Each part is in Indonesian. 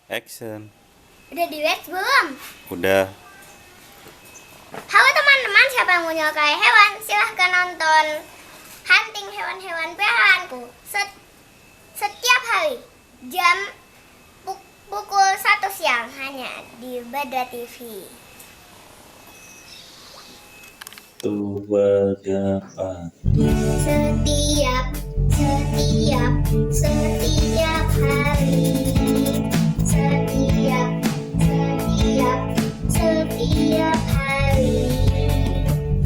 Action. Udah di wet belum? Udah. Halo teman-teman, siapa yang menyukai hewan? Silahkan nonton Hunting Hewan-Hewan Peliharaanku setiap hari jam pukul 1 siang hanya di Badra TV. Tuh berapa? Setiap hari. Setiap hari.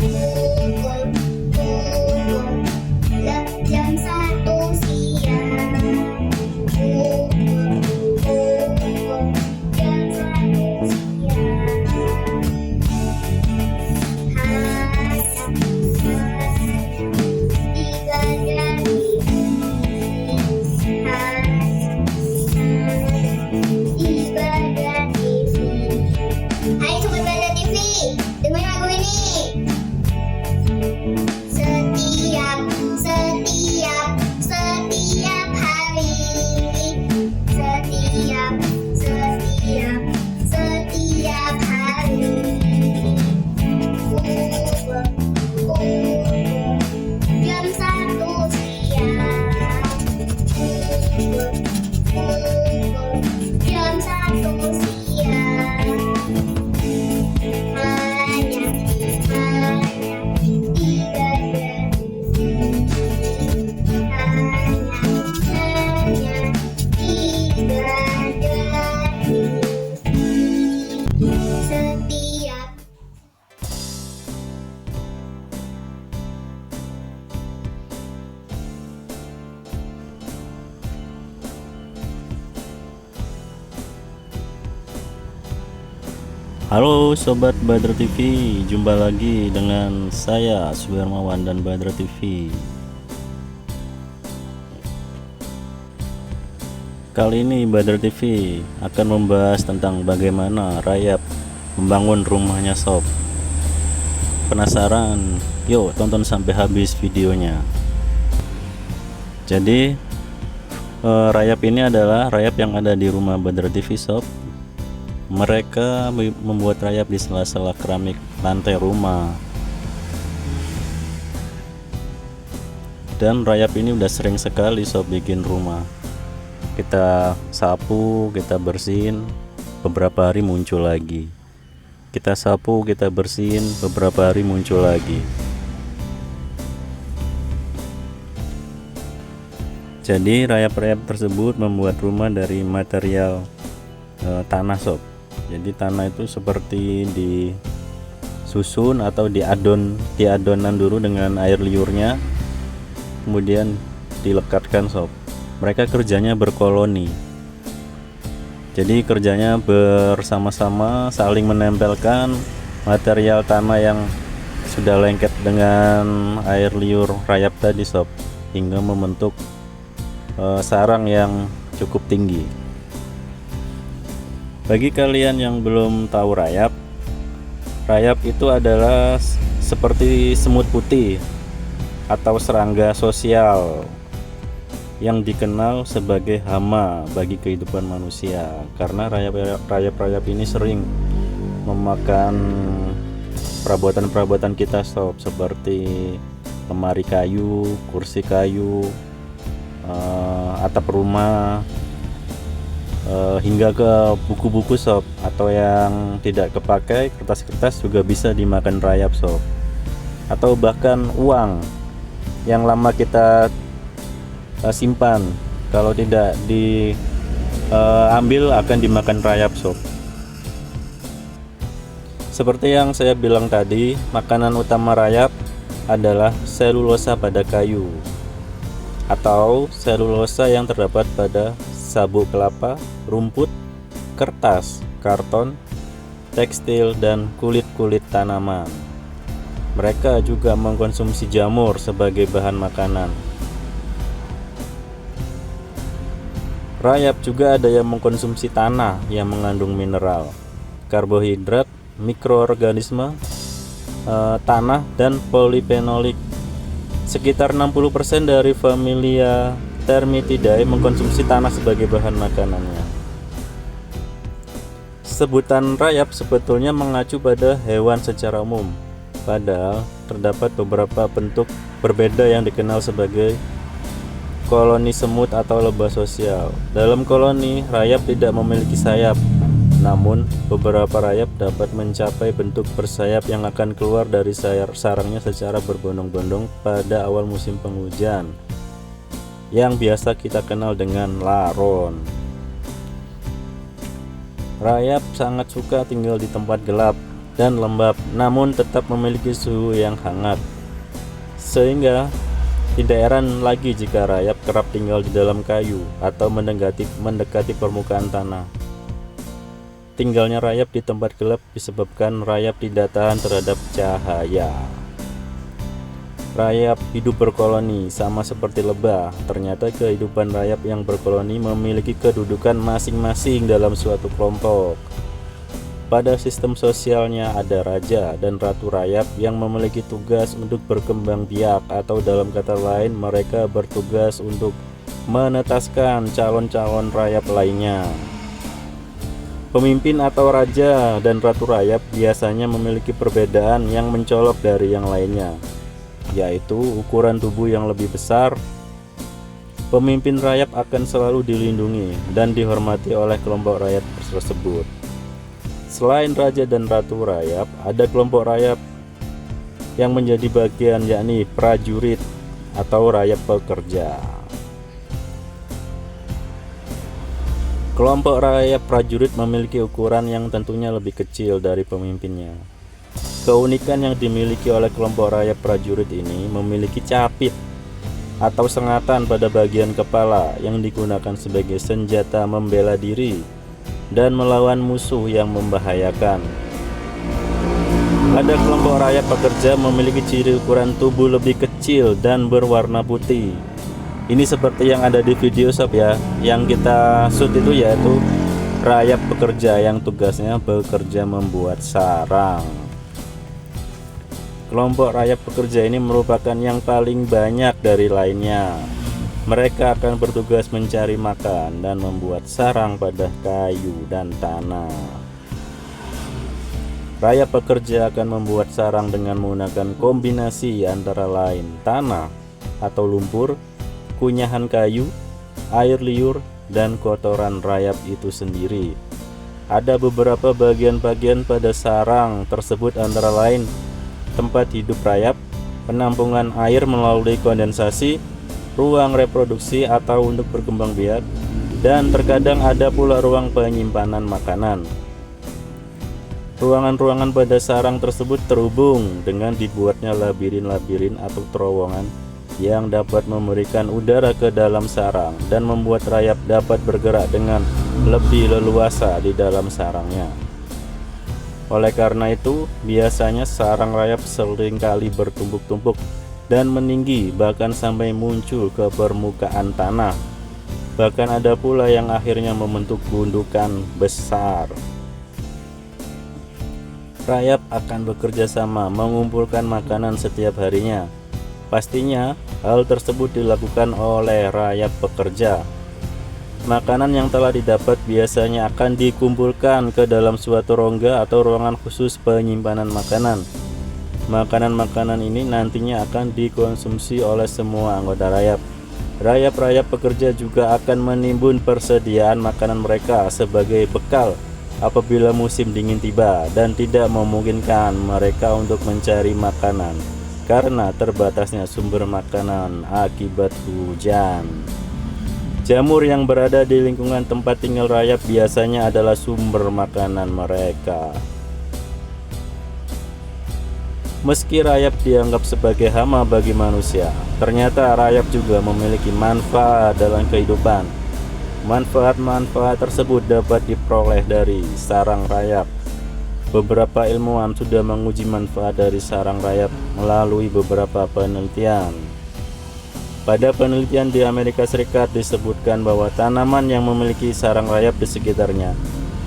Pukul jam 1 siang. Pukul jam 1 siang. Hai Sobat Badra TV, dengerin lagu ini. Setiap hari. Setiap hari. Jam 1 siang. Jam 1 siang. Hanya di Badra TV. Hanya di Badra TV. Setiap Halo Sobat Badra TV, jumpa lagi dengan saya Suhermawan dan Badra TV. Kali ini Badra TV akan membahas tentang bagaimana Rayap membangun rumahnya sob. Penasaran? Yuk tonton sampai habis videonya. Jadi Rayap ini adalah Rayap yang ada di rumah Badra TV sob. Mereka membuat rayap di sela-sela keramik lantai rumah. Dan rayap ini udah sering sekali sob bikin rumah. Kita sapu, kita bersihin, beberapa hari muncul lagi. Kita sapu, kita bersihin, beberapa hari muncul lagi. Jadi rayap-rayap tersebut membuat rumah dari material tanah sob. Jadi tanah itu seperti disusun atau diadonan dulu dengan air liurnya, kemudian dilekatkan sob. Mereka kerjanya berkoloni. Jadi kerjanya bersama-sama saling menempelkan material tanah yang sudah lengket dengan air liur rayap tadi sob, hingga membentuk sarang yang cukup tinggi. Bagi kalian yang belum tahu rayap itu adalah seperti semut putih atau serangga sosial yang dikenal sebagai hama bagi kehidupan manusia, karena rayap ini sering memakan perabotan-perabotan kita sob, seperti lemari kayu, kursi kayu, atap rumah, hingga ke buku-buku sob, atau yang tidak kepakai, kertas-kertas juga bisa dimakan rayap sob. Atau bahkan uang yang lama kita simpan, kalau tidak diambil akan dimakan rayap sob. Seperti yang saya bilang tadi, makanan utama rayap adalah selulosa pada kayu atau selulosa yang terdapat pada sabuk kelapa, rumput, kertas, karton, tekstil, dan kulit-kulit tanaman. Mereka juga mengkonsumsi jamur sebagai bahan makanan. Rayap juga ada yang mengkonsumsi tanah yang mengandung mineral, karbohidrat, mikroorganisme, tanah, dan polifenolik. Sekitar 60% dari familia Termitidae mengkonsumsi tanah sebagai bahan makanannya. Sebutan rayap sebetulnya mengacu pada hewan secara umum, padahal terdapat beberapa bentuk berbeda yang dikenal sebagai koloni semut atau lebah sosial. Dalam koloni, rayap tidak memiliki sayap, namun beberapa rayap dapat mencapai bentuk bersayap yang akan keluar dari sarangnya secara berbondong-bondong pada awal musim penghujan, yang biasa kita kenal dengan laron. Rayap sangat suka tinggal di tempat gelap dan lembab, namun tetap memiliki suhu yang hangat, sehingga tidak heran lagi jika rayap kerap tinggal di dalam kayu atau mendekati permukaan tanah. Tinggalnya rayap di tempat gelap disebabkan rayap tidak tahan terhadap cahaya. Rayap hidup berkoloni sama seperti lebah. Ternyata kehidupan rayap yang berkoloni memiliki kedudukan masing-masing dalam suatu kelompok. Pada sistem sosialnya ada raja dan ratu rayap yang memiliki tugas untuk berkembang biak, atau dalam kata lain mereka bertugas untuk menetaskan calon-calon rayap lainnya. Pemimpin atau raja dan ratu rayap biasanya memiliki perbedaan yang mencolok dari yang lainnya, yaitu ukuran tubuh yang lebih besar. Pemimpin rayap akan selalu dilindungi dan dihormati oleh kelompok rayap tersebut. Selain raja dan ratu rayap, ada kelompok rayap yang menjadi bagian, yakni prajurit atau rayap pekerja. Kelompok rayap prajurit memiliki ukuran yang tentunya lebih kecil dari pemimpinnya. Keunikan yang dimiliki oleh kelompok rayap prajurit ini memiliki capit atau sengatan pada bagian kepala yang digunakan sebagai senjata membela diri dan melawan musuh yang membahayakan. Ada kelompok rayap pekerja memiliki ciri ukuran tubuh lebih kecil dan berwarna putih. Ini seperti yang ada di video shop ya, yang kita shoot itu yaitu rayap pekerja yang tugasnya bekerja membuat sarang. Kelompok rayap pekerja ini merupakan yang paling banyak dari lainnya. Mereka akan bertugas mencari makan dan membuat sarang pada kayu dan tanah. Rayap pekerja akan membuat sarang dengan menggunakan kombinasi antara lain tanah atau lumpur, kunyahan kayu, air liur, dan kotoran rayap itu sendiri. Ada beberapa bagian-bagian pada sarang tersebut, antara lain tempat hidup rayap, penampungan air melalui kondensasi, ruang reproduksi atau untuk berkembang biak, dan terkadang ada pula ruang penyimpanan makanan. Ruangan-ruangan pada sarang tersebut terhubung dengan dibuatnya labirin-labirin atau terowongan yang dapat memberikan udara ke dalam sarang dan membuat rayap dapat bergerak dengan lebih leluasa di dalam sarangnya. Oleh karena itu, biasanya sarang rayap seringkali bertumpuk-tumpuk dan meninggi, bahkan sampai muncul ke permukaan tanah. Bahkan ada pula yang akhirnya membentuk gundukan besar. Rayap akan bekerja sama mengumpulkan makanan setiap harinya. Pastinya hal tersebut dilakukan oleh rayap pekerja. Makanan yang telah didapat biasanya akan dikumpulkan ke dalam suatu rongga atau ruangan khusus penyimpanan makanan. Makanan-makanan ini nantinya akan dikonsumsi oleh semua anggota rayap. Rayap-rayap pekerja juga akan menimbun persediaan makanan mereka sebagai bekal apabila musim dingin tiba dan tidak memungkinkan mereka untuk mencari makanan karena terbatasnya sumber makanan akibat hujan. Jamur yang berada di lingkungan tempat tinggal rayap biasanya adalah sumber makanan mereka. Meski rayap dianggap sebagai hama bagi manusia, ternyata rayap juga memiliki manfaat dalam kehidupan. Manfaat-manfaat tersebut dapat diperoleh dari sarang rayap. Beberapa ilmuwan sudah menguji manfaat dari sarang rayap melalui beberapa penelitian. Pada penelitian di Amerika Serikat disebutkan bahwa tanaman yang memiliki sarang rayap di sekitarnya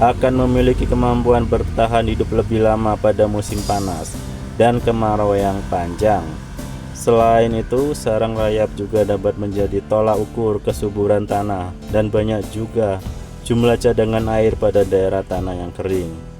akan memiliki kemampuan bertahan hidup lebih lama pada musim panas dan kemarau yang panjang. Selain itu, sarang rayap juga dapat menjadi tolak ukur kesuburan tanah dan banyak juga jumlah cadangan air pada daerah tanah yang kering.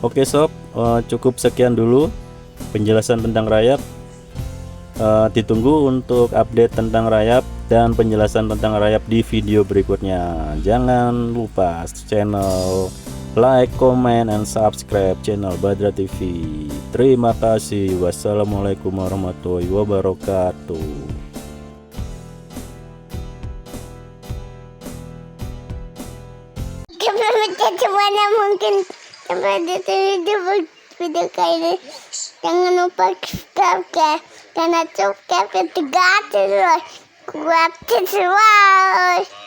Oke sob, cukup sekian dulu penjelasan tentang rayap. Ditunggu untuk update tentang rayap dan penjelasan tentang rayap di video berikutnya. Jangan lupa channel, like, comment, and subscribe channel Badra TV. Terima kasih. Wassalamualaikum warahmatullahi wabarakatuh. Mana mungkin seperti itu video kali ini. Jangan lupa subscribe karena subscribe itu gratis loh. Gratis loh.